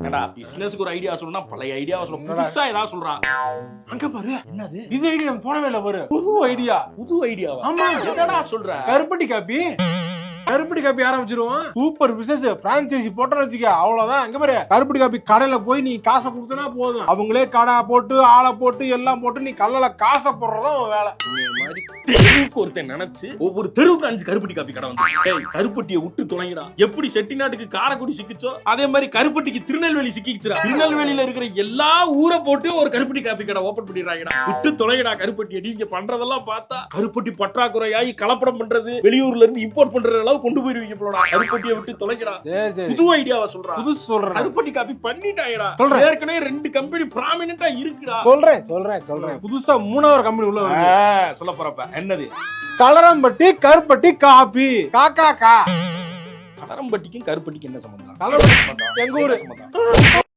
ஏடா பிசினஸ்க்கு ஒரு ஐடியா சொல்லணும்னா பழைய ஐடியாவை சொல்ல, புதுசா ஏதாவது சொல்றான். அங்க பாரு, என்னது இது ஐடியா போனவே இல்ல பாரு, புது ஐடியா. புது ஐடியாவா? ஆமா, என்னடா சொல்ற? கருப்பட்டி காப்பி. கருப்பட்டி காப்பி ஆரம்பிச்சிருவோம். Super business. பிரான்சைசி போட்டோன்னு வச்சுக்க, அவ்வளவுதான். அங்க பாரு, கருப்பட்டி காப்பி கடையில போய் நீ காசை கொடுத்தனா போதும், அவங்களே கடை போட்டு ஆளை போட்டு எல்லாம் போட்டு நீ கல்ல காசை போடுறதும் அவன் வேலை. மாதிரி தெருவுக்கு ஒருத்தன் நினைச்சு ஒவ்வொரு தெருவுக்கு 5 கருப்பட்டி காப்பி கடை வந்து கருப்பட்டியை விட்டு தொலைங்கடா. எப்படி செட்டிநாட்டுக்கு காரைக்குடி சிக்கிச்சோ அதே மாதிரி கருப்பட்டிக்கு திருநெல்வேலி சிக்கிச்சுடா. திருநெல்வேலியில இருக்கிற எல்லா ஊரை போட்டு ஒரு கருப்பட்டி காப்பி கடை ஓபன் பண்ணிடுறாங்கடா. விட்டு தொலைங்கடா கருப்பட்டியை. நீங்க பண்றதெல்லாம் பார்த்தா கருப்பட்டி பற்றாக்குறையாகி கலப்படம் பண்றது, வெளியூர்ல இருந்து இம்போர்ட் பண்ற அளவு கொண்டு போயிருவீங்க போலடா. கருப்பட்டியை விட்டு தொலைங்கடா. புது ஐடியாவா சொல்றா? புதுசு சொல்றேன். கருப்பட்டி காப்பி பண்ணிட்டாங்கடா. ஏற்கனவே 2 கம்பெனி ப்ராமினென்ட்டா இருக்குடா. சொல்றேன். புதுசா 3வது கம்பெனி உள்ள வருது. சொல்ல போறப்ப என்னது? கலரம்பட்டி கருப்பட்டி காப்பி. காக்கா கா. கலரம்பட்டிக்கும் கருப்பட்டிக்கும் என்ன சம்பந்தம்? கலரம்பட்டி எங்க ஊரு.